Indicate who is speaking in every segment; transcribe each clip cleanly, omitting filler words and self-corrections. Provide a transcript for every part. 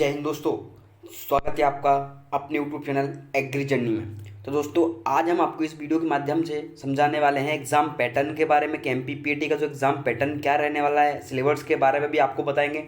Speaker 1: जय हिंद दोस्तों। स्वागत है आपका अपने यूट्यूब चैनल एग्री जर्नी में। तो दोस्तों आज हम आपको इस वीडियो के माध्यम से समझाने वाले हैं एग्ज़ाम पैटर्न के बारे में कि एमपीपीएटी का जो एग्ज़ाम पैटर्न क्या रहने वाला है, सिलेबस के बारे में भी आपको बताएंगे।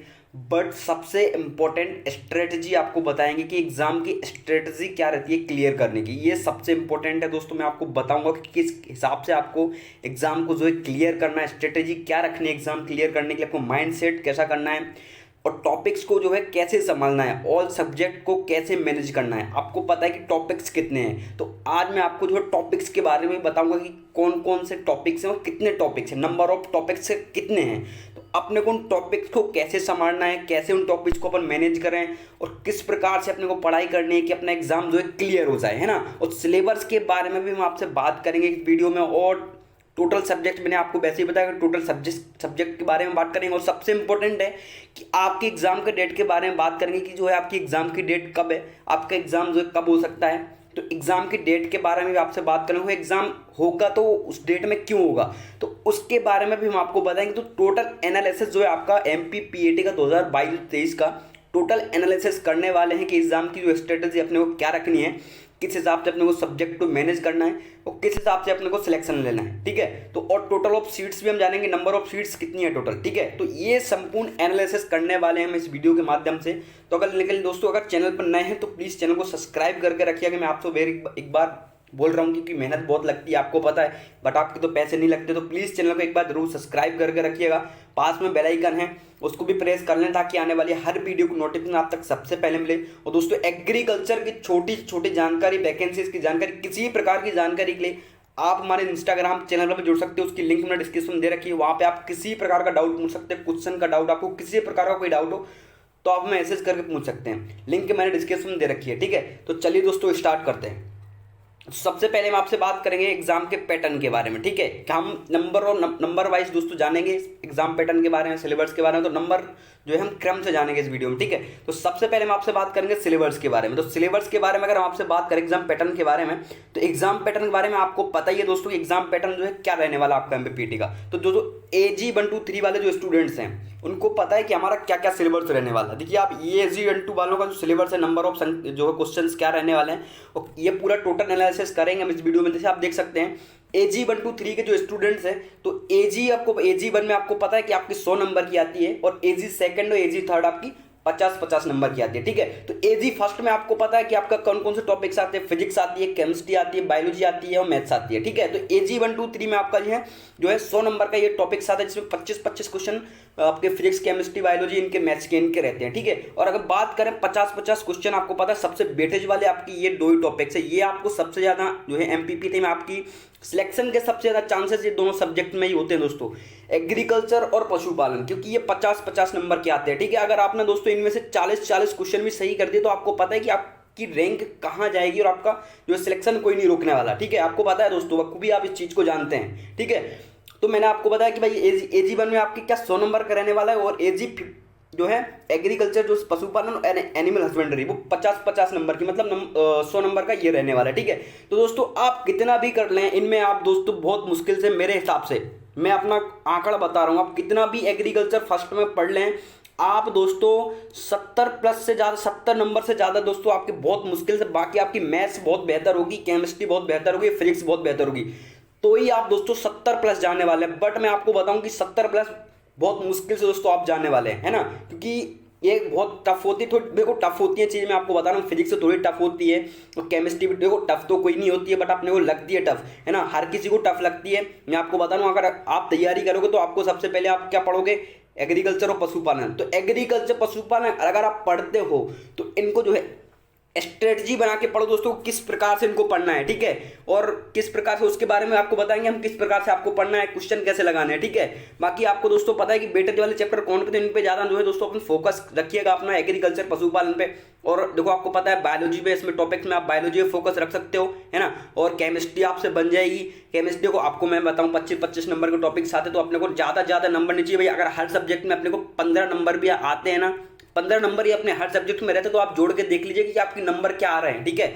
Speaker 1: बट सबसे इम्पोर्टेंट स्ट्रेटजी आपको बताएंगे कि एग्ज़ाम की स्ट्रेटजी क्या रहती है क्लियर करने की। ये सबसे इम्पोर्टेंट है दोस्तों। मैं आपको बताऊंगा कि किस हिसाब से आपको एग्ज़ाम को जो है क्लियर करना है, स्ट्रेटजी क्या रखनी है एग्ज़ाम क्लियर करने के लिए, आपको माइंड सेट कैसा करना है और टॉपिक्स को जो है कैसे संभालना है, ऑल सब्जेक्ट को कैसे मैनेज करना है। आपको पता है कि टॉपिक्स कितने हैं, तो आज मैं आपको जो है टॉपिक्स के बारे में बताऊंगा कि कौन कौन से टॉपिक्स हैं और कितने टॉपिक्स हैं, नंबर ऑफ टॉपिक्स कितने हैं। तो अपने को उन टॉपिक्स को कैसे संभालना है, कैसे उन टॉपिक्स को अपन मैनेज करें और किस प्रकार से अपने को पढ़ाई करनी है कि अपना एग्जाम जो है क्लियर हो जाए, है ना। और सिलेबस के बारे में भी हम आपसे बात करेंगे इस वीडियो में। और टोटल सब्जेक्ट मैंने आपको वैसे ही बताया कि टोटल सब्जेक्ट के बारे में बात करेंगे। और सबसे इंपॉर्टेंट है कि आपके एग्जाम के डेट के बारे में बात करेंगे कि जो है आपकी एग्जाम की डेट कब है, आपका एग्जाम जो है कब हो सकता है। तो एग्जाम की डेट के बारे में भी आपसे बात करेंगे। एग्जाम होगा तो उस डेट में क्यों होगा, तो उसके बारे में भी हम आपको बताएंगे। तो टोटल एनालिसिस जो है आपका एमपीपीएटी का 2022-23 का टोटल एनालिसिस करने वाले हैं कि एग्जाम की जो स्ट्रेटजी अपने को क्या रखनी है, किस हिसाब से अपने को सब्जेक्ट को मैनेज करना है और किस हिसाब से अपने को सिलेक्शन लेना है, ठीक है। तो और टोटल ऑफ सीट्स भी हम जानेंगे, नंबर ऑफ सीट्स कितनी है टोटल, ठीक है। तो ये संपूर्ण एनालिसिस करने वाले हैं हम इस वीडियो के माध्यम से। तो अगर लेकिन दोस्तों अगर चैनल पर नए हैं तो प्लीज़ चैनल को सब्सक्राइब करके रखिएगा। मैं आपसे एक बार बोल रहा हूँ क्योंकि मेहनत बहुत लगती है, आपको पता है, बट आपके तो पैसे नहीं लगते। तो प्लीज़ चैनल को एक बार जरूर सब्सक्राइब करके रखिएगा। पास में बेल आइकन है उसको भी प्रेस कर लें ताकि आने वाली हर वीडियो को नोटिफिकेशन आप तक सबसे पहले मिले। और दोस्तों एग्रीकल्चर की छोटी छोटी जानकारी, वैकेंसीज की जानकारी, किसी प्रकार की जानकारी के लिए आप हमारे इंस्टाग्राम चैनल पर जुड़ सकते हो। उसकी लिंक मैंने डिस्क्रिप्शन दे रखी है, वहाँ पे आप किसी प्रकार का डाउट पूछ सकते हैं। क्वेश्चन का डाउट, आपको किसी प्रकार का कोई डाउट हो तो आप मैसेज करके पूछ सकते हैं। लिंक मैंने डिस्क्रिप्शन में दे रखी है, ठीक है। तो चलिए दोस्तों स्टार्ट करते हैं। सबसे पहले हम आपसे बात करेंगे एग्जाम के पैटर्न के बारे में, ठीक है। कि हम नंबर वाइज दोस्तों जानेंगे एग्जाम पैटर्न के बारे में, सिलेबस के बारे में। तो नंबर जो है हम क्रम से जानेंगे इस वीडियो में, ठीक है। तो सबसे पहले हम आपसे बात करेंगे सिलेबस के बारे में। तो सिलेबस के बारे में अगर हम आपसे बात करें एग्जाम पैटर्न के बारे में, तो एग्जाम पैटर्न के बारे में आपको पता ही है दोस्तों एग्जाम पैटर्न जो है क्या रहने वाला आपका एमपीपीटी का। तो जो AG 1 2 3 वाले जो स्टूडेंट्स हैं उनको पता है कि हमारा क्या क्या सिलेबस रहने वाला है। देखिए आप AG 1 2 वालों का जो सिलेबस है, नंबर ऑफ जो है क्वेश्चंस क्या रहने वाले हैं और ये पूरा टोटल एनालिसिस करेंगे हम इस वीडियो में। जैसे आप देख सकते हैं AG 1 2 3 के जो स्टूडेंट्स हैं, तो AG 1 में आपको पता है कि आपकी 100 नंबर की आती है और AG 2 और AG 3 आपकी 50-50 नंबर की आती है, ठीक है। तो AG 1 में आपको पता है कि आपका कौन कौन से टॉपिक्स आते हैं, फिजिक्स आती है, केमिस्ट्री आती है, बायोलॉजी आती है और मैथ्स आती है, ठीक है। तो AG 1 2 3 में आपका जो है 100 नंबर का ये टॉपिक्स आता है, जिसमें 25-25 क्वेश्चन आपके फिजिक्स, केमिस्ट्री, बायोलॉजी इनके मैथ्स के इनके रहते हैं, ठीक है। और अगर बात करें 50-50 क्वेश्चन, आपको पता है सबसे वेटेज वाले आपकी ये दो ही टॉपिक्स है। ये आपको सबसे ज़्यादा जो है एमपीपीटी में आपकी सिलेक्शन के सबसे ज़्यादा चांसेस ये दोनों सब्जेक्ट में ही होते हैं दोस्तों, एग्रीकल्चर और पशुपालन, क्योंकि ये 50-50 नंबर के आते हैं, ठीक है। अगर आपने दोस्तों इनमें से 40-40 क्वेश्चन भी सही कर दिए तो आपको पता है कि आपकी रैंक कहाँ जाएगी और आपका जो सिलेक्शन कोई नहीं रोकने वाला, ठीक है। आपको पता है दोस्तों, बखूबी आप इस चीज़ को जानते हैं, ठीक है। तो मैंने आपको बताया कि भाई AG 1 में आपकी क्या 100 नंबर का रहने वाला है और AG जो है एग्रीकल्चर जो पशुपालन और एनिमल हस्बेंड्री वो 50-50 नंबर की, मतलब 100 नंबर का ये रहने वाला है, ठीक है। तो दोस्तों आप कितना भी कर लें इनमें, आप दोस्तों बहुत मुश्किल से, मेरे हिसाब से मैं अपना आंकड़ा बता रहा हूँ, आप कितना भी एग्रीकल्चर फर्स्ट में पढ़ लें, आप दोस्तों 70 प्लस से ज़्यादा, 70 नंबर से ज़्यादा दोस्तों आपके बहुत मुश्किल से, बाकी आपकी मैथ्स बहुत बेहतर होगी, केमिस्ट्री बहुत बेहतर होगी, फिजिक्स बहुत बेहतर होगी, तो ही आप दोस्तों 70 प्लस जाने वाले हैं। बट मैं आपको बताऊं कि 70 प्लस बहुत मुश्किल से दोस्तों आप जाने वाले हैं, है ना, क्योंकि ये बहुत टफ होती है। थोड़ी देखो टफ होती है चीज़, मैं आपको बता रहा हूँ, फिजिक्स से थोड़ी टफ होती है और केमिस्ट्री भी देखो टफ तो कोई नहीं होती है, बट अपने को लगती है टफ, है ना, हर किसी को टफ लगती है। मैं आपको बता रहा हूँ अगर आप तैयारी करोगे तो आपको सबसे पहले आप क्या पढ़ोगे, एग्रीकल्चर और पशुपालन। तो एग्रीकल्चर पशुपालन अगर आप पढ़ते हो तो इनको जो है स्ट्रेटजी बना के पढ़ो दोस्तों, किस प्रकार से इनको पढ़ना है, ठीक है। और किस प्रकार से उसके बारे में आपको बताएंगे हम, किस प्रकार से आपको पढ़ना है, क्वेश्चन कैसे लगाने हैं, ठीक है। बाकी आपको दोस्तों पता है कि वेटेज वाले चैप्टर कौन पे, इन पे ज़्यादा जो है दोस्तों अपन फोकस रखिएगा अपना एग्रीकल्चर पशुपालन पे। और देखो आपको पता है बायोलॉजी पे, इसमें टॉपिक्स में आप बायोलॉजी पे फोकस रख सकते हो, है ना। और केमिस्ट्री आपसे बन जाएगी। केमिस्ट्री को आपको मैं बताऊँ 25-25 नंबर के टॉपिक्स आते, तो अपने को ज़्यादा नंबर नहीं चाहिए भाई। अगर हर सब्जेक्ट में अपने को 15 नंबर भी आते हैं ना, 15 नंबर ही अपने हर सब्जेक्ट में रहते, तो आप जोड़ के देख लीजिए कि आपके नंबर क्या आ रहे हैं, ठीक है।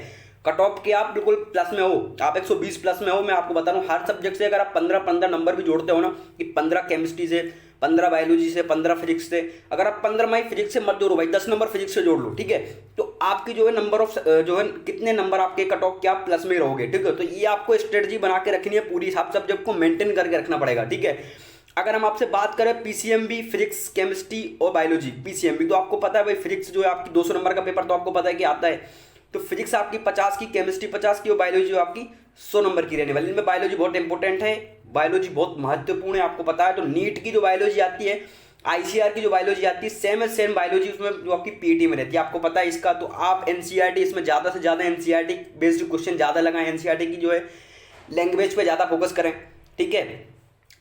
Speaker 1: कट ऑफ के आप बिल्कुल प्लस में हो, आप 120 प्लस में हो। मैं आपको बता रहा हूँ हर सब्जेक्ट से अगर आप 15-15 नंबर भी जोड़ते हो ना, कि 15 केमिस्ट्री से, 15 बायोलॉजी से, 15 फिजिक्स से। अगर आप 15 माई फिजिक्स से मत जोड़ो भाई, 10 नंबर फिजिक्स से जोड़ लो, ठीक है। तो आपकी जो है नंबर ऑफ जो है कितने नंबर आपके कट ऑफ क्या प्लस में रहोगे, ठीक है। तो ये आपको स्ट्रेटजी बना के रखनी है, पूरी हिसाब से सबको मेंटेन करके रखना पड़ेगा, ठीक है। अगर हम आपसे बात करें पीसीएमबी, फिजिक्स, केमिस्ट्री और बायोलॉजी। पीसीएमबी तो आपको पता है भाई, फिजिक्स जो है आपकी 200 नंबर का पेपर तो आपको पता है कि आता है। तो फिजिक्स आपकी 50 की, केमिस्ट्री 50 की और बायोलॉजी आपकी 100 नंबर की रहने वाली। इनमें बायोलॉजी बहुत इंपॉर्टेंट है, बायोलॉजी बहुत महत्वपूर्ण है, आपको पता है। तो नीट की जो बायोलॉजी आती है, आईसीआर की जो बायोलॉजी आती है, सेम बायोलॉजी उसमें जो आपकी पीटी में रहती है, आपको पता है इसका। तो आप एनसीईआरटी इसमें ज़्यादा से ज़्यादा एनसीईआरटी बेस्ड क्वेश्चन ज़्यादा लगाएं, एनसीईआरटी की जो है लैंग्वेज पे ज़्यादा फोकस करें, ठीक है।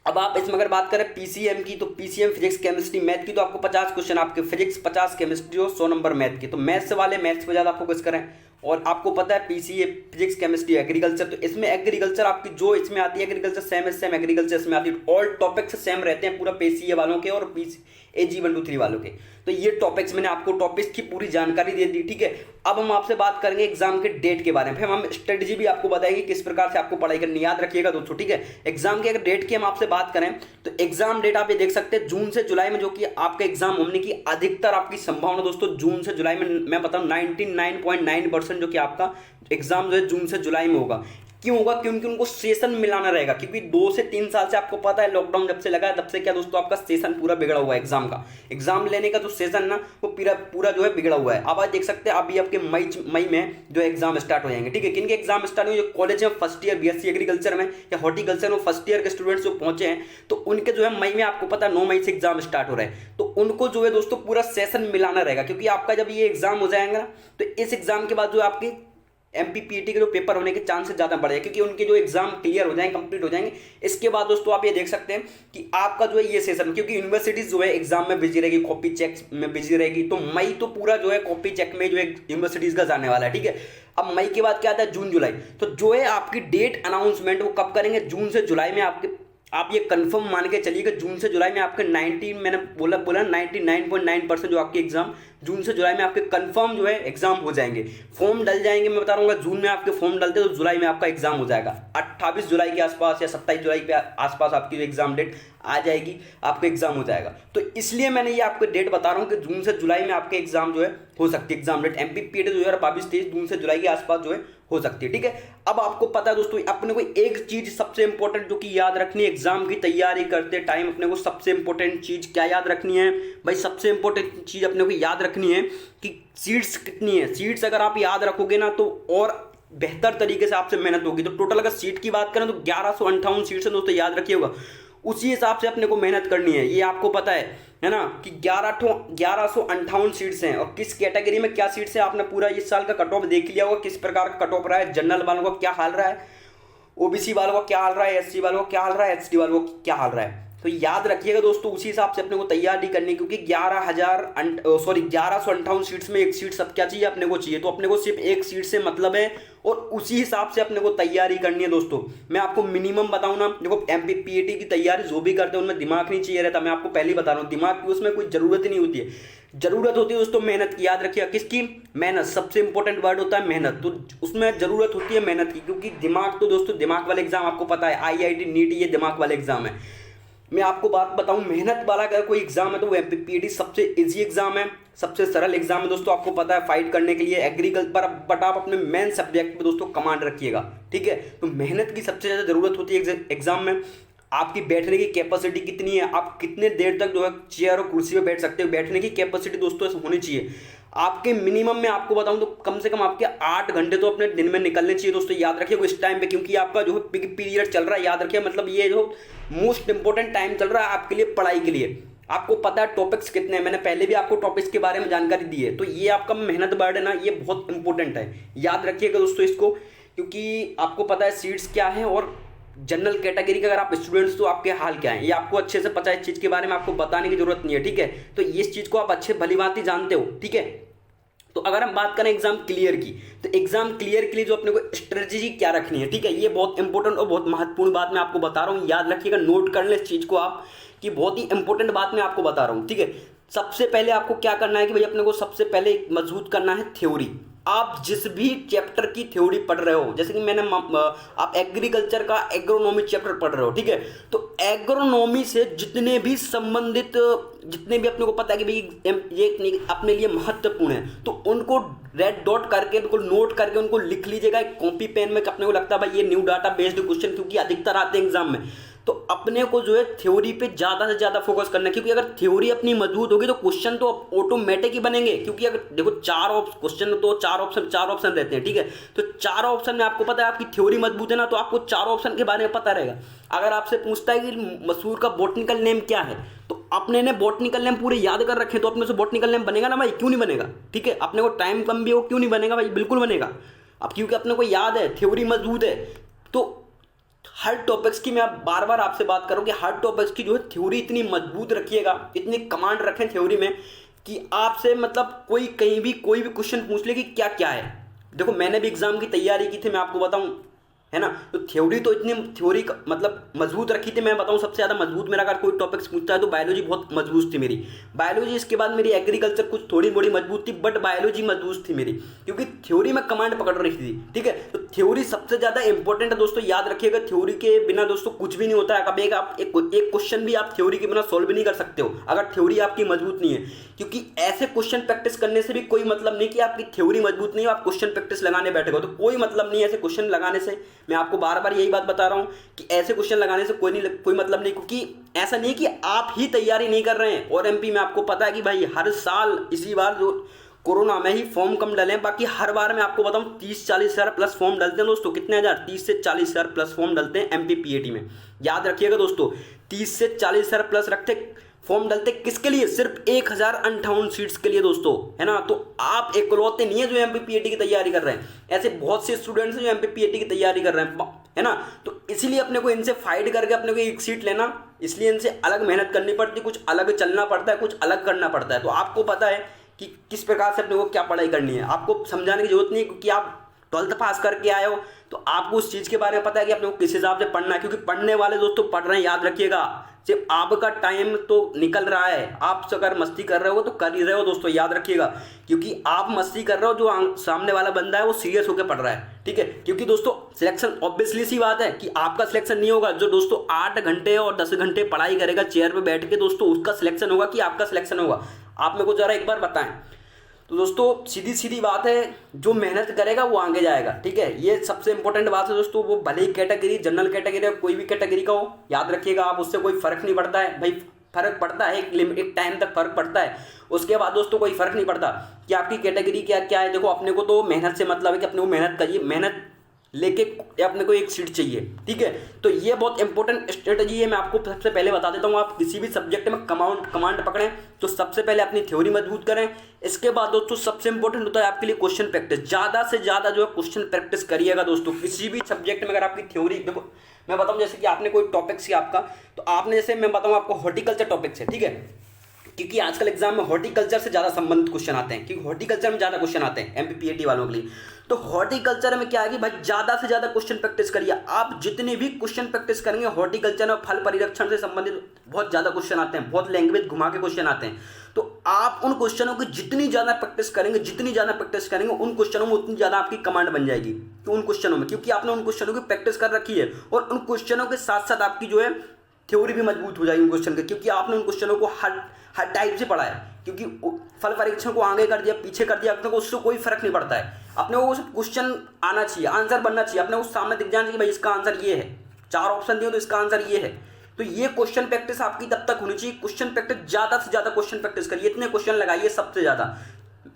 Speaker 1: अब आप इसमें अगर बात करें पीसीएम की, तो पीसीएम फिजिक्स, केमिस्ट्री, मैथ की तो आपको 50 क्वेश्चन आपके फिजिक्स, 50 केमिस्ट्री और 100 नंबर मैथ के। तो मैथ्स वाले मैथ्स पे ज़्यादा फोकस करें। और आपको पता है पीसीए फिजिक्स, केमिस्ट्री, एग्रीकल्चर, तो इसमें एग्रीकल्चर आपकी जो इसमें आती है एग्रीकल्चर सेम एग्रीकल्चर इसमें आती है। ऑल टॉपिक्स सेम रहते हैं पूरा पीसीए वालों के और AG 1 2 3 वालों के। तो ये टॉपिक्स मैंने आपको टॉपिक्स की पूरी जानकारी दे दी, ठीक है। अब हम आपसे बात करेंगे एग्जाम के डेट के बारे में, फिर हम स्ट्रेटजी भी आपको बताएंगे किस प्रकार से आपको पढ़ाई करनी, याद रखिएगा दोस्तों, ठीक है। एग्जाम के अगर डेट की हम आपसे बात करें तो एग्जाम डेट आप ये देख सकते हैं जून से जुलाई में, जो कि आपका एग्जाम होने की अधिकतर आपकी संभावना दोस्तों जून से जुलाई में, मैं बताऊं 99.9% जो कि आपका एग्जाम जो है जून से जुलाई में होगा। क्यों होगा? क्योंकि उनको सेशन मिलाना रहेगा, क्योंकि 2 से 3 साल से आपको पता है लॉकडाउन जब से लगा है तब से क्या दोस्तों आपका सेशन पूरा बिगड़ा हुआ है। एग्जाम का, एग्जाम लेने का जो सेशन ना वो पूरा जो है बिगड़ा हुआ है। अब आप देख सकते हैं अभी आपके मई में जो एग्जाम स्टार्ट हो जाएंगे, ठीक है। किन के एग्जाम स्टार्ट हुए? जो कॉलेज में फर्स्ट ईयर बीएससी एग्रीकल्चर में या हॉर्टिकल्चर में फर्स्ट ईयर के स्टूडेंट्स जो पहुंचे हैं, तो उनके जो है मई में आपको पता है 9 मई से एग्जाम स्टार्ट हो रहा है। तो उनको जो है दोस्तों पूरा सेशन मिलाना रहेगा, क्योंकि आपका जब ये एग्जाम हो जाएगा ना तो इस एग्जाम के बाद जो आपकी एमपीपीटी के जो पेपर होने के चांसेस ज़्यादा बढ़ जाए, क्योंकि उनके जो एग्जाम क्लियर हो जाएंगे, कंप्लीट हो जाएंगे। इसके बाद दोस्तों आप ये देख सकते हैं कि आपका जो है ये सेशन, क्योंकि यूनिवर्सिटीज जो है एग्जाम में बिजी रहेगी, कॉपी चेक में बिजी रहेगी, तो मई तो पूरा जो है कॉपी चेक में जो है यूनिवर्सिटीज का जाने वाला है, ठीक है। अब मई के बाद क्या आता है? जून जुलाई। तो जो है आपकी डेट अनाउंसमेंट वो कब करेंगे? जून से जुलाई में। आप ये कंफर्म मान के चलिएगा जून से जुलाई में आपके 19 मैंने बोला 99.9% जो आपके एग्जाम जून से जुलाई में आपके कंफर्म जो है एग्जाम हो जाएंगे। फॉर्म डल जाएंगे, मैं बता रहा हूँ जून में आपके फॉर्म डलते तो जुलाई में आपका एग्जाम हो जाएगा। 28 जुलाई के आसपास या 27 जुलाई के आसपास आपकी जो एग्जाम डेट आ जाएगी, आपका एग्जाम हो जाएगा। तो इसलिए मैंने ये आपको डेट बता रहा हूँ कि जून से जुलाई में आपके एग्जाम जो है हो सकती है। एग्जाम डेट एमपीपीटी 2022-23 जून से जुलाई के आसपास जो है हो सकती है, ठीक है। अब आपको पता है दोस्तों अपने को एक चीज सबसे इंपॉर्टेंट जो कि याद रखनी है एग्जाम की तैयारी करते टाइम, अपने को सबसे इंपॉर्टेंट चीज क्या याद रखनी है भाई? सबसे इंपॉर्टेंट चीज अपने को याद रखनी है कि सीट्स कितनी है। सीट्स अगर आप याद रखोगे ना तो और बेहतर तरीके से आपसे मेहनत होगी। तो टोटल अगर सीट की बात करें तो 1158 सीट्स है दोस्तों, याद रखिएगा। उसी हिसाब से अपने को मेहनत करनी है, ये आपको पता है ना, कि 1158 सीट्स हैं। और किस कैटेगरी में क्या सीट्स है आपने पूरा इस साल का कट ऑफ देख लिया होगा, किस प्रकार का कट ऑफ रहा है। जनरल वालों का क्या हाल रहा है, ओबीसी वालों का क्या हाल रहा है, एससी वालों का क्या हाल रहा है, एसटी वालों का क्या हाल रहा है। तो याद रखिएगा दोस्तों, उसी हिसाब से अपने को तैयारी करनी है, क्योंकि 1158 सीट्स में एक सीट सब क्या चाहिए अपने को चाहिए। तो अपने को सिर्फ एक सीट से मतलब है और उसी हिसाब से अपने को तैयारी करनी है दोस्तों। मैं आपको मिनिमम बताऊं ना, देखो एमपीपीटी की तैयारी जो भी करते हैं उनमें दिमाग नहीं चाहिए रहता। मैं आपको पहले ही बता रहा हूँ, दिमाग की उसमें कोई जरूरत ही नहीं होती है। जरूरत होती है दोस्तों मेहनत की, याद रखिएगा। किसकी? मेहनत। सबसे इंपॉर्टेंट वर्ड होता है मेहनत। तो उसमें जरूरत होती है मेहनत की, क्योंकि दिमाग तो दोस्तों दिमाग वाले एग्जाम आपको पता है, IIT नीट ये दिमाग वाले एग्जाम है। मैं आपको बात बताऊं, मेहनत वाला अगर कोई एग्जाम है तो वो एमपीपीटी सबसे इजी एग्जाम है, सबसे सरल एग्जाम है दोस्तों। आपको पता है फाइट करने के लिए एग्रीकल्चर, बट आप अपने मेन सब्जेक्ट में दोस्तों कमांड रखिएगा, ठीक है। तो मेहनत की सबसे ज़्यादा जरूरत होती है एग्जाम में। आपकी बैठने की कैपेसिटी कितनी है, आप कितने देर तक जो है चेयर और कुर्सी पे बैठ सकते हो, बैठने की कैपेसिटी दोस्तों होनी चाहिए आपके। मिनिमम में आपको बताऊं तो कम से कम आपके 8 घंटे तो अपने दिन में निकलने चाहिए दोस्तों, याद रखिए इस टाइम पे, क्योंकि आपका जो है पिक पीरियड चल रहा है, याद रखिए। मतलब ये जो मोस्ट इंपॉर्टेंट टाइम चल रहा है आपके लिए पढ़ाई के लिए। आपको पता है टॉपिक्स कितने हैं, मैंने पहले भी आपको टॉपिक्स के बारे में जानकारी दी है। तो ये आपका मेहनत बर्डन है ना, ये बहुत इंपॉर्टेंट है, याद रखिएगा दोस्तों इसको, क्योंकि आपको पता है सीट्स क्या है और जनरल कैटेगरी के अगर आप स्टूडेंट्स तो आपके हाल क्या है, ये आपको अच्छे से पता है। इस चीज़ के बारे में आपको बताने की जरूरत नहीं है, ठीक है। तो इस चीज़ को आप अच्छे भलीभांति जानते हो, ठीक है। तो अगर हम बात करें एग्जाम क्लियर की, तो एग्जाम क्लियर के लिए जो अपने को स्ट्रेटजी क्या रखनी है, ठीक है, ये बहुत इंपॉर्टेंट और बहुत महत्वपूर्ण बात मैं आपको बता रहा हूँ, याद रखिएगा, नोट कर ले इस चीज़ को आप, कि बहुत ही इंपॉर्टेंट बात मैं आपको बता रहा हूँ, ठीक है। सबसे पहले आपको क्या करना है कि भाई अपने को सबसे पहले मजबूत करना है थ्योरी, आप जिस भी चैप्टर की थ्योरी पढ़ रहे हो, जैसे कि आप एग्रीकल्चर का एग्रोनॉमी चैप्टर पढ़ रहे हो, ठीक है, तो एग्रोनॉमी से जितने भी संबंधित, जितने भी अपने को पता है कि भाई ये अपने लिए महत्वपूर्ण है, तो उनको रेड डॉट करके, उनको नोट करके उनको लिख लीजिएगा एक कॉपी पेन में। अपने को लगता है भाई ये न्यू डाटा बेस्ड क्वेश्चन क्योंकि अधिकतर आते हैं एग्जाम में, तो अपने को जो है थ्योरी पे ज़्यादा से ज़्यादा फोकस करना है, क्योंकि अगर थ्योरी अपनी मजबूत होगी तो क्वेश्चन तो ऑटोमेटिक ही बनेंगे। क्योंकि अगर देखो क्वेश्चन तो चार ऑप्शन रहते हैं, ठीक है, तो चार ऑप्शन में आपको पता है आपकी थ्योरी मजबूत है ना, तो आपको चार ऑप्शन के बारे में पता रहेगा। अगर आपसे पूछता है कि मसूर का बॉटनिकल नेम क्या है, तो अपने ने बॉटनिकल नेम पूरे याद कर रखे, तो अपने से बॉटनिकल नेम बनेगा ना भाई, क्यों नहीं बनेगा, ठीक है। अपने को टाइम कम भी हो, क्यों नहीं बनेगा भाई, बिल्कुल बनेगा। अब क्योंकि अपने को याद है, थ्योरी मजबूत है, तो हर टॉपिक्स की मैं बार बार आपसे बात करूं कि हर टॉपिक्स की जो है थ्योरी इतनी मजबूत रखिएगा, इतनी कमांड रखें थ्योरी में कि आपसे मतलब कोई कहीं भी कोई भी क्वेश्चन पूछ ले कि क्या क्या है। देखो मैंने भी एग्जाम की तैयारी की थी, मैं आपको बताऊं, है ना, तो थ्योरी तो इतनी थ्योरी मतलब मजबूत रखी थी। मैं बताऊं सबसे ज़्यादा मजबूत मेरा अगर कोई टॉपिक्स पूछता है तो बायोलॉजी बहुत मजबूत थी मेरी, बायोलॉजी। इसके बाद मेरी एग्रीकल्चर कुछ थोड़ी मोड़ी मजबूत थी, बट बायोलॉजी मजबूत थी मेरी, क्योंकि थ्योरी में कमांड पकड़ रही थी, ठीक है। तो थ्योरी सबसे ज़्यादा इंपॉर्टेंट है दोस्तों, याद रखिएगा। थ्योरी के बिना दोस्तों कुछ भी नहीं होता है। कभी आप एक क्वेश्चन भी आप थ्योरी के बिना सॉल्व नहीं कर सकते हो अगर थ्योरी आपकी मजबूत नहीं है, क्योंकि ऐसे क्वेश्चन प्रैक्टिस करने से भी कोई मतलब नहीं कि आपकी थ्योरी मजबूत नहीं है, आप क्वेश्चन प्रैक्टिस लगाने बैठेगा तो कोई मतलब नहीं है ऐसे क्वेश्चन लगाने से। मैं आपको बार बार यही बात बता रहा हूं कि ऐसे क्वेश्चन लगाने से कोई मतलब नहीं, क्योंकि ऐसा नहीं कि आप ही तैयारी नहीं कर रहे हैं। और एमपी में आपको पता है कि भाई हर साल इसी बार जो कोरोना में ही फॉर्म कम डले हैं, बाकी हर बार मैं आपको बताऊं 30-40 हज़ार प्लस फॉर्म डलते हैं दोस्तों। कितने हज़ार? 30 से 40 हज़ार प्लस फॉर्म डलते हैं एमपी पीएटी में। याद रखिएगा दोस्तों, 30 से 40 हज़ार प्लस फॉर्म डलते किसके लिए? सिर्फ 1058 सीट्स के लिए दोस्तों, है ना। तो आप इकलौते नहीं है जो एमपी पीएटी की तैयारी कर रहे हैं, ऐसे बहुत से स्टूडेंट्स हैं जो एमपी पीएटी की तैयारी कर रहे हैं, है ना। तो इसीलिए अपने को इनसे फाइट करके अपने को एक सीट लेना, इसलिए इनसे अलग मेहनत करनी पड़ती है, कुछ अलग चलना पड़ता है, कुछ अलग करना पड़ता है। तो आपको पता है कि किस प्रकार से अपने को क्या पढ़ाई करनी है, आपको समझाने की जरूरत नहीं है, क्योंकि आप 12th पास करके आए हो तो आपको उस चीज़ के बारे में पता है कि अपने को किस हिसाब से पढ़ना है। क्योंकि पढ़ने वाले दोस्तों पढ़ रहे हैं, याद रखिएगा। सिर्फ आपका टाइम तो निकल रहा है, आप अगर मस्ती कर रहे हो तो कर ही रहे हो दोस्तों, याद रखिएगा। क्योंकि आप मस्ती कर रहे हो, जो सामने वाला बंदा है वो सीरियस होकर पढ़ रहा है, ठीक है। क्योंकि दोस्तों सिलेक्शन ऑब्वियसली सी बात है कि आपका सिलेक्शन नहीं होगा। जो दोस्तों 8 घंटे और 10 घंटे पढ़ाई करेगा चेयर पे बैठ के, दोस्तों उसका सिलेक्शन होगा कि आपका सिलेक्शन होगा। आप मेरे को जरा एक बार बताएं। तो दोस्तों सीधी सीधी बात है, जो मेहनत करेगा वो आगे जाएगा, ठीक है। ये सबसे इंपॉर्टेंट बात है दोस्तों। वो भले ही कैटेगरी, जनरल कैटेगरी, कोई भी कैटेगरी का हो, याद रखिएगा आप, उससे कोई फर्क नहीं पड़ता है भाई। फर्क पड़ता है एक टाइम तक फर्क पड़ता है, उसके बाद दोस्तों कोई फर्क नहीं पड़ता कि आपकी कैटेगरी क्या क्या है। देखो अपने को तो मेहनत से मतलब है कि अपने को मेहनत करिए, मेहनत लेके अपने को एक सीट चाहिए, ठीक है। तो ये बहुत इंपॉर्टेंट स्ट्रेटजी है, मैं आपको सबसे पहले बता देता हूँ। आप किसी भी सब्जेक्ट में कमांड पकड़ें तो सबसे पहले अपनी थ्योरी मजबूत करें। इसके बाद दोस्तों सबसे इंपॉर्टेंट होता है आपके लिए क्वेश्चन प्रैक्टिस। ज़्यादा से ज़्यादा जो है क्वेश्चन प्रैक्टिस करिएगा दोस्तों। किसी भी सब्जेक्ट में अगर आपकी थ्योरी, देखो मैं बताऊँ, जैसे कि आपने कोई टॉपिक्स किया आपका, तो आपने जैसे मैं बताऊँ आपको हॉर्टिकल्चर टॉपिक्स है, ठीक है, क्योंकि आजकल एग्जाम में हॉर्टिकल्चर से ज़्यादा संबंधित क्वेश्चन आते हैं, क्योंकि हॉर्टिकल्चर में ज़्यादा क्वेश्चन आते हैं एमपी पीएटी वालों के लिए। तो हॉर्टिकल्चर में क्या है कि भाई ज़्यादा से ज़्यादा क्वेश्चन प्रैक्टिस करिए। आप जितने भी क्वेश्चन प्रैक्टिस करेंगे हॉर्टिकल्चर में फल परिरक्षण से संबंधित बहुत ज़्यादा क्वेश्चन आते हैं, बहुत लैंग्वेज घुमा के क्वेश्चन आते हैं। तो आप उन क्वेश्चनों की जितनी ज़्यादा प्रैक्टिस करेंगे उन क्वेश्चनों में उतनी ज़्यादा आपकी कमांड बन जाएगी। तो उन क्वेश्चनों में, क्योंकि आपने उन क्वेश्चनों की प्रैक्टिस कर रखी है, और उन क्वेश्चनों के साथ साथ आपकी जो है थ्योरी भी मजबूत हो जाएगी उन क्वेश्चन के, क्योंकि आपने उन क्वेश्चनों को हर टाइप से पढ़ा है। क्योंकि फल परीक्षण को आगे कर दिया, पीछे कर दिया, अपने को उससे कोई फर्क नहीं पड़ता है। अपने को क्वेश्चन आना चाहिए, आंसर बनना चाहिए, अपने को सामने दिख जाना चाहिए कि भाई इसका आंसर ये है, 4 ऑप्शन दिए तो इसका आंसर ये है। तो ये क्वेश्चन प्रैक्टिस आपकी तब तक होनी चाहिए। क्वेश्चन प्रैक्टिस ज़्यादा से ज़्यादा क्वेश्चन प्रैक्टिस करिए, इतने क्वेश्चन लगाइए सबसे ज़्यादा।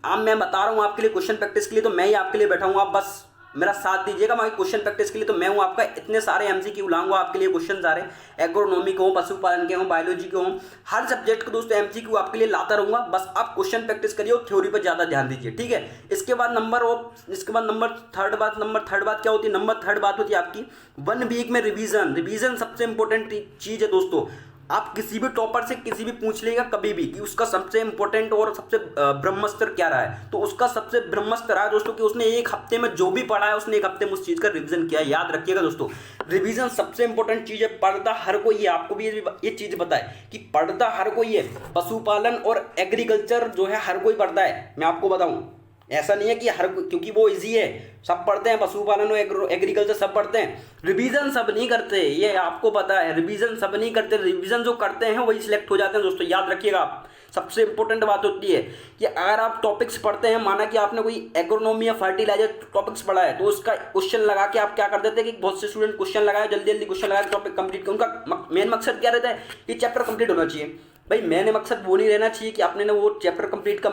Speaker 1: अब मैं बता रहा हूँ आपके लिए क्वेश्चन प्रैक्टिस के लिए, तो मैं ही आपके लिए बैठा हूँ, आप बस मेरा साथ दीजिएगा। मैं क्वेश्चन प्रैक्टिस के लिए तो मैं हूँ आपका। इतने सारे एमसीक्यू लाऊंगा आपके लिए, क्वेश्चन सारे एग्रोनॉमी के हों, पशुपालन के हों, बायोलॉजी के हों, हर सब्जेक्ट के दोस्तों एमसीक्यू आपके लिए लाता रहूँगा। बस आप क्वेश्चन प्रैक्टिस करिए और थ्योरी पर ज़्यादा ध्यान दीजिए, ठीक है। इसके बाद नंबर थर्ड बात क्या होती है? नंबर थर्ड बात होती है आपकी 1 वीक में रिवीजन सबसे इंपॉर्टेंट चीज़ है दोस्तों। आप किसी भी टॉपर से किसी भी पूछ लेगा कभी भी कि उसका सबसे इंपॉर्टेंट और सबसे ब्रह्मास्त्र क्या रहा है, तो उसका सबसे ब्रह्मास्त्र रहा है दोस्तों कि उसने एक हफ्ते में जो भी पढ़ा है उसने एक हफ्ते में उस चीज़ का रिवीजन किया है। याद रखिएगा दोस्तों, रिवीजन सबसे इंपॉर्टेंट चीज़ है। पढ़ता हर कोई है, आपको भी ये चीज़ बताए कि पढ़ता हर कोई है। पशुपालन और एग्रीकल्चर जो है हर कोई पढ़ता है, मैं आपको बताऊँ, ऐसा नहीं है कि क्योंकि वो इजी है, सब पढ़ते हैं, पशुपालन और एग्रीकल्चर सब पढ़ते हैं, रिवीजन सब नहीं करते, ये आपको पता है, रिवीजन सब नहीं करते, रिवीजन जो करते हैं वही सिलेक्ट हो जाते हैं दोस्तों, याद रखिएगा आप। सबसे इंपॉर्टेंट बात होती है कि अगर आप टॉपिक्स पढ़ते हैं, माना कि आपने कोई एग्रोनॉमी या फर्टिलाइजर टॉपिक्स पढ़ा है, तो उसका क्वेश्चन लगा के आप क्या कर देते हैं कि बहुत से स्टूडेंट क्वेश्चन लगाए, जल्दी जल्दी क्वेश्चन लगा के टॉपिक कंप्लीट कर, उनका मेन मकसद क्या रहता है कि चैप्टर कंप्लीट होना चाहिए। भाई मैंने मकसद वो नहीं रहना चाहिए कि आपने ना वो चैप्टर कंप्लीट का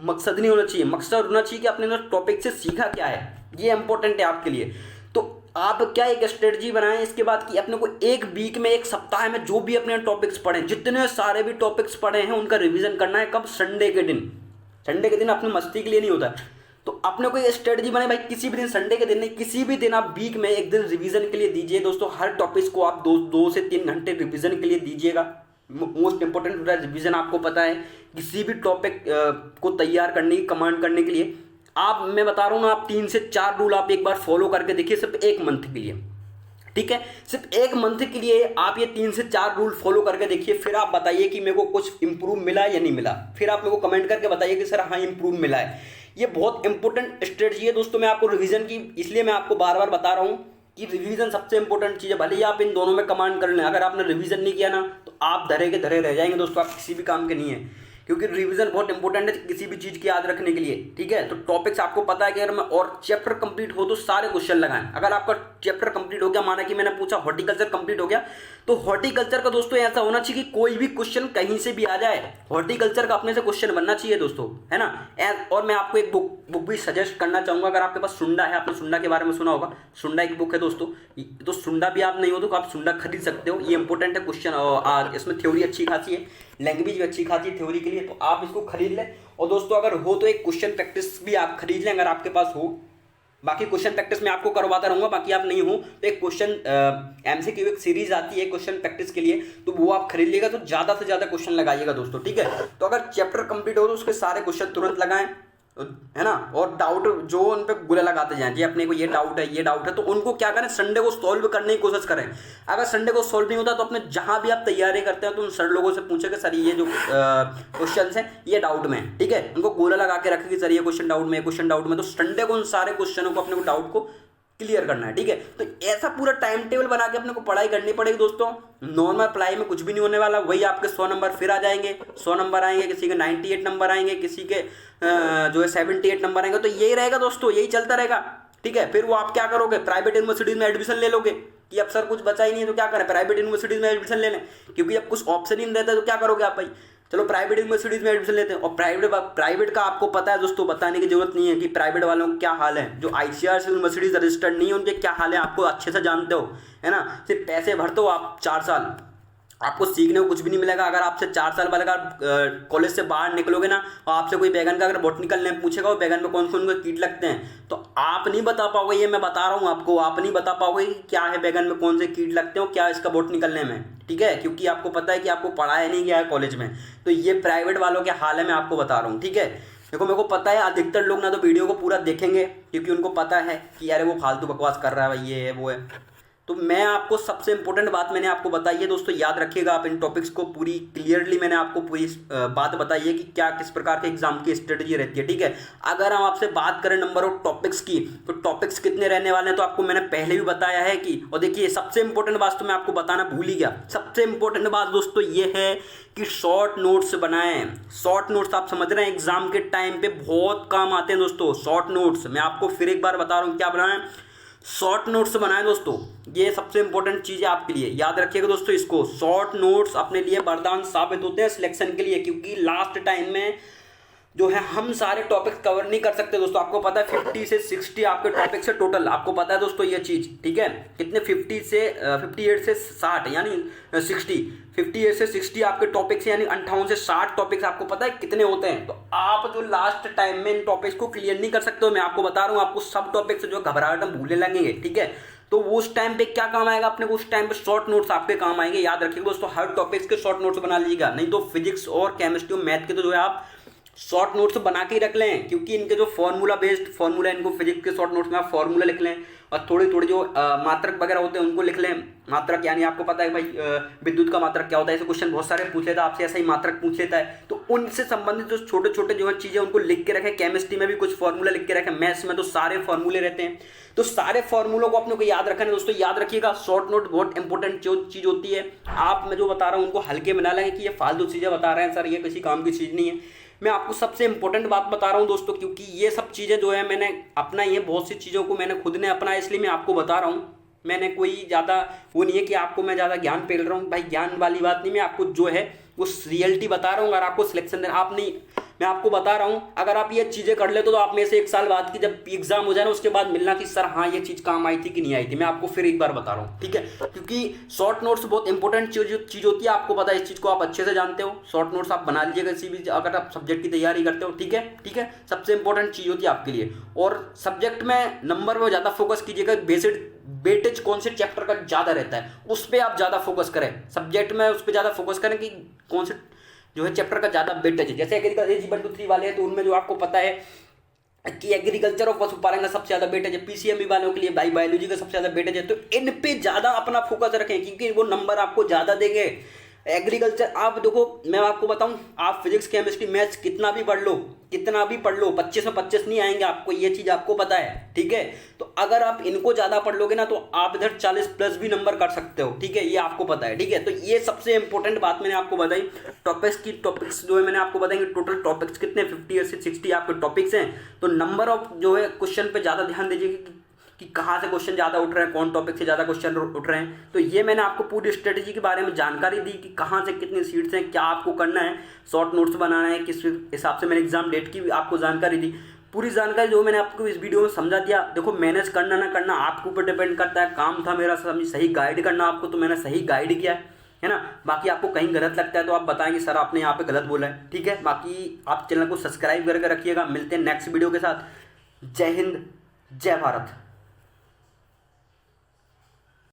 Speaker 1: मकसद नहीं होना चाहिए, मकसद होना चाहिए कि आपने ना टॉपिक से सीखा क्या है, ये इंपॉर्टेंट है आपके लिए। तो आप क्या एक स्ट्रेटजी बनाएं इसके बाद कि अपने को एक वीक में, एक सप्ताह में जो भी अपने टॉपिक्स पढ़ें, जितने सारे भी टॉपिक्स पढ़े हैं उनका रिवीजन करना है। कब? संडे के दिन। संडे के दिन अपने मस्ती के लिए नहीं होता है, तो अपने को ये स्ट्रेटजी बनाए भाई, किसी भी दिन, संडे के दिन नहीं, किसी भी दिन आप वीक में एक दिन रिवीजन के लिए दीजिए दोस्तों। हर टॉपिक्स को आप 2 से 3 घंटे रिवीजन के लिए दीजिएगा। मोस्ट इंपॉर्टेंट होता है रिवीजन, आपको पता है किसी भी टॉपिक को तैयार करने की, कमांड करने के लिए आप, मैं बता रहा हूँ ना, आप 3 से 4 रूल आप एक बार फॉलो करके देखिए, सिर्फ 1 मंथ के लिए, ठीक है, सिर्फ 1 मंथ के लिए आप ये 3 से 4 रूल फॉलो करके देखिए। फिर आप बताइए कि मेरे को कुछ इंप्रूव मिला या नहीं मिला, फिर आप मेरे को कमेंट करके बताइए कि सर हाँ इंप्रूव मिला है। ये बहुत इंपॉर्टेंट स्ट्रेटजी है दोस्तों। मैं आपको रिवीजन की, इसलिए मैं आपको बार बार बता रहा हूँ कि रिवीजन सबसे इंपॉर्टेंट चीज़ है। भले ही आप इन दोनों में कमांड कर लें, अगर आपने रिवीजन नहीं किया ना तो आप धरे के धरे रह जाएंगे दोस्तों, आप किसी भी काम के नहीं है, क्योंकि रिवीजन बहुत इंपॉर्टेंट है किसी भी चीज़ की याद रखने के लिए, ठीक है। तो टॉपिक्स आपको पता है कि अगर मैं, और चैप्टर कंप्लीट हो तो सारे क्वेश्चन लगाएं। अगर आपका चैप्टर कंप्लीट हो गया, माना कि मैंने पूछा हॉर्टिकल्चर कंप्लीट हो गया, तो हॉर्टिकल्चर का दोस्तों ऐसा होना चाहिए कि कोई भी क्वेश्चन कहीं से भी आ जाए, हॉर्टिकल्चर का अपने से क्वेश्चन बनना चाहिए दोस्तों, है ना। और मैं आपको एक बुक भी सजेस्ट करना चाहूँगा, अगर आपके पास सुंडा है, आपने सुंडा के बारे में सुना होगा, सुंडा एक बुक है दोस्तों, तो सुंडा भी आप नहीं हो तो आप सुंडा खरीद सकते हो। ये इंपॉर्टेंट है क्वेश्चन, इसमें थ्योरी अच्छी खासी है, लैंग्वेज भी अच्छी खासी है थ्योरी के लिए, तो आप इसको खरीद लें। और दोस्तों अगर हो तो एक क्वेश्चन प्रैक्टिस भी आप खरीद लें अगर आपके पास हो। बाकी क्वेश्चन प्रैक्टिस मैं आपको करवाता रहूंगा, बाकी आप नहीं हो तो एक क्वेश्चन एमसीक्यू एक सीरीज आती है क्वेश्चन प्रैक्टिस के लिए, तो वो आप खरीद लीजिएगा, तो ज़्यादा से ज़्यादा क्वेश्चन लगाइएगा दोस्तों, ठीक है। तो अगर चैप्टर कंप्लीट हो तो उसके सारे क्वेश्चन तुरंत लगाएं, है ना। और डाउट जो उन पे गुले लगाते जाएं, जी अपने को ये डाउट है, ये डाउट है, तो उनको क्या करें, संडे को सॉल्व करने की कोशिश करें। अगर संडे को सॉल्व नहीं होता तो अपने जहां भी आप तैयारी करते हैं तो उन सर लोगों से पूछे कि सर ये जो क्वेश्चन है ये डाउट में, ठीक है, उनको गोला लगा के रखे कि सर ये क्वेश्चन डाउट में, क्वेश्चन डाउट में। तो संडे को उन सारे क्वेश्चनों को, अपने को डाउट को क्लियर करना है, ठीक है। तो ऐसा पूरा टाइम टेबल बना के अपने को पढ़ाई करनी पड़ेगी दोस्तों। नॉर्मल पढ़ाई में कुछ भी नहीं होने वाला, वही आपके 100 नंबर फिर आ जाएंगे, 100 नंबर आएंगे, किसी के 98 नंबर आएंगे, किसी के जो है 78 नंबर आएंगे, तो यही रहेगा दोस्तों, यही चलता रहेगा, ठीक है। फिर वो आप क्या करोगे, प्राइवेट यूनिवर्सिटीज में एडमिशन ले लोगे कि अब सर कुछ बचा ही नहीं है तो क्या करें, प्राइवेट यूनिवर्सिटीज में एडमिशन ले लें, क्योंकि अब कुछ ऑप्शन ही नहीं रहता, तो क्या करोगे आप भाई, चलो प्राइवेट यूनिवर्सिटीज में एडमिशन लेते हैं। और प्राइवेट का आपको पता है दोस्तों, बताने की जरूरत नहीं है कि प्राइवेट वालों का क्या हाल है, जो ICAR यूनिवर्सिटीज रजिस्टर्ड नहीं है उनके क्या हाल है, आपको अच्छे से जानते हो, है ना। सिर्फ पैसे भरते हो आप 4 साल, आपको सीखने को कुछ भी नहीं मिलेगा। अगर आपसे 4 साल बाद अगर कॉलेज से बाहर निकलोगे ना और आपसे कोई बैगन का अगर बॉटनिकल नेम पूछेगा और बैगन में कौन कौन कीट लगते हैं, तो आप नहीं बता पाओगे, ये मैं बता रहा हूँ आपको, आप नहीं बता पाओगे कि क्या है बैगन में कौन से कीट लगते हो, क्या इसका बॉटनिकल नेम है, ठीक है, क्योंकि आपको पता है कि आपको पढ़ाया नहीं गया है कॉलेज में। तो ये प्राइवेट वालों के हाल है, मैं आपको बता रहा हूँ, ठीक है। देखो मेरे को पता है अधिकतर लोग ना तो वीडियो को पूरा देखेंगे, क्योंकि उनको पता है कि यार वो फालतू बकवास कर रहा है भाई, ये है वो है। तो मैं आपको सबसे इंपॉर्टेंट बात मैंने आपको बताई है दोस्तों, याद रखिएगा आप इन टॉपिक्स को, पूरी क्लियरली मैंने आपको पूरी बात बताई है कि क्या किस प्रकार के एग्जाम की स्ट्रेटजी रहती है, ठीक है। अगर हम आपसे बात करें नंबर ऑफ टॉपिक्स की, तो टॉपिक्स कितने रहने वाले हैं तो आपको मैंने पहले भी बताया है कि, और देखिए सबसे इंपॉर्टेंट बात तो मैं आपको बताना भूल ही गया, सबसे इंपॉर्टेंट बात दोस्तों ये है कि शॉर्ट नोट्स बनाएं। शॉर्ट नोट्स आप समझ रहे हैं एग्जाम के टाइम पे बहुत काम आते हैं दोस्तों, शॉर्ट नोट्स। मैं आपको फिर एक बार बता रहा हूँ क्या बनाएं, शॉर्ट नोट्स बनाएं दोस्तों, ये सबसे इंपॉर्टेंट चीज़ है आपके लिए, याद रखिएगा दोस्तों इसको। शॉर्ट नोट्स अपने लिए वरदान साबित होते हैं सिलेक्शन के लिए, क्योंकि लास्ट टाइम में जो है हम सारे टॉपिक्स कवर नहीं कर सकते दोस्तों। आपको पता है 50 से 60 आपके टॉपिक्स है टोटल, आपको पता है दोस्तों ये चीज़, ठीक है। कितने 58 से 60 यानी 58 से 60 आपके टॉपिक्स यानी 58 से 60 टॉपिक्स आपको पता है कितने होते हैं। तो आप जो लास्ट टाइम में इन टॉपिक्स को क्लियर नहीं कर सकते हो, मैं आपको बता रहा हूँ, आपको सब टॉपिक्स जो घबराहट हम भूलने लगेंगे, ठीक है। तो वो उस टाइम पे क्या काम आएगा अपने को, उस टाइम पे शॉर्ट नोट्स आपके काम आएंगे, याद रखिएगा दोस्तों। हर टॉपिक्स के शॉर्ट नोट्स बना लीजिएगा, नहीं तो फिजिक्स और केमिस्ट्री और मैथ के तो जो है आप शॉर्ट नोट्स बना के ही रख लें, क्योंकि इनके जो फार्मूला बेस्ड फार्मूला, इनको फिजिक्स के शॉर्ट नोट्स में आप फार्मूला लिख लें और थोड़ी थोड़ी जो मात्रक वगैरह होते हैं उनको लिख लें। मात्रक यानी आपको पता है भाई विद्युत का मात्रक क्या होता है, ऐसे क्वेश्चन बहुत सारे पूछ लेता है आपसे, ऐसा ही मात्रक पूछ लेता है। तो उनसे संबंधित जो छोटे छोटे जो है चीज़ें उनको लिख के रखें। केमिस्ट्री में भी कुछ फार्मूला लिख के रखें, मैथ्स में तो सारे फार्मूले रहते हैं, तो सारे फार्मूलों को अपने को याद रखना है दोस्तों। याद रखिएगा, शॉर्ट नोट बहुत इंपॉर्टेंट चीज़ होती है। आप मैं जो बता रहा हूँ उनको हल्के में ना लेंगे कि ये फालतू चीज़ें बता रहे हैं सर, ये किसी काम की चीज़ नहीं है। मैं आपको सबसे इंपॉर्टेंट बात बता रहा हूँ दोस्तों, क्योंकि ये सब चीज़ें जो है मैंने अपना ही है, बहुत सी चीज़ों को मैंने खुद ने अपना, इसलिए मैं आपको बता रहा हूँ। मैंने कोई ज़्यादा वो नहीं है कि आपको मैं ज़्यादा ज्ञान पेल रहा हूँ भाई, ज्ञान वाली बात नहीं, मैं आपको जो है वो रियलिटी बता रहा हूँ। अगर आपको सिलेक्शन देना, आप नहीं, मैं आपको बता रहा हूँ, अगर आप ये चीज़ें कर लेते तो आप में से 1 साल बाद की जब एग्जाम हो जाए ना, उसके बाद मिलना कि सर हाँ ये चीज़ काम आई थी कि नहीं आई थी। मैं आपको फिर एक बार बता रहा हूँ, ठीक है, क्योंकि शॉर्ट नोट्स बहुत इंपॉर्टेंट चीज़ होती है। आपको पता है, इस चीज़ को आप अच्छे से जानते हो। शॉर्ट नोट्स आप बना लीजिएगा किसी भी, अगर आप सब्जेक्ट की तैयारी करते हो, ठीक है, ठीक है, सबसे इंपॉर्टेंट चीज़ होती है आपके लिए। और सब्जेक्ट में नंबर पर ज़्यादा फोकस कीजिएगा, बेसिक वेटेज कौन से चैप्टर का ज़्यादा रहता है उस पर आप ज़्यादा फोकस करें। सब्जेक्ट में उस पर ज़्यादा फोकस करें कि कौन से जो है चैप्टर का ज़्यादा वेटेज है। जैसे एग्रीकल्चर 1-2-3 वाले हैं, तो उनमें जो आपको पता है कि एग्रीकल्चर और पशुपालन का सबसे ज़्यादा वेटेज है। पीसीएमबी वालों के लिए बायोलॉजी का सबसे ज़्यादा वेटेज है। तो इन पे ज़्यादा अपना फोकस रखें, क्योंकि वो नंबर आपको ज़्यादा देंगे। एग्रीकल्चर आप देखो, मैं आपको बताऊं, आप फिजिक्स केमिस्ट्री मैथ्स कितना भी पढ़ लो, 25 में 25 नहीं आएंगे आपको, ये चीज़ आपको पता है, ठीक है। तो अगर आप इनको ज़्यादा पढ़ लोगे ना, तो आप इधर 40+ भी नंबर कर सकते हो, ठीक है, ये आपको पता है, ठीक है। तो ये सबसे इंपॉर्टेंट बात मैंने आपको बताई। टॉपिक्स जो है मैंने आपको बताएंगे, टोटल टॉपिक्स कितने 50 से 60 आपके टॉपिक्स हैं। तो नंबर ऑफ जो है क्वेश्चन पे ज़्यादा ध्यान दीजिए कि कहाँ से क्वेश्चन ज़्यादा उठ रहे हैं, कौन टॉपिक से ज़्यादा क्वेश्चन उठ रहे हैं। तो ये मैंने आपको पूरी स्ट्रेटेजी के बारे में जानकारी दी कि कहाँ से कितनी सीट्स हैं, क्या आपको करना है, शॉर्ट नोट्स बनाना है, किस हिसाब से मैंने एग्जाम डेट की भी आपको जानकारी दी। पूरी जानकारी जो मैंने आपको इस वीडियो में समझा दिया। देखो, मैनेज करना ना करना आपके ऊपर डिपेंड करता है। काम था मेरा सही गाइड करना आपको, तो मैंने सही गाइड किया है ना। बाकी आपको कहीं गलत लगता है तो आप बताएंगे सर आपने यहाँ पे गलत बोला है, ठीक है। बाकी आप चैनल को सब्सक्राइब करके रखिएगा। मिलते हैं नेक्स्ट वीडियो के साथ। जय हिंद, जय भारत।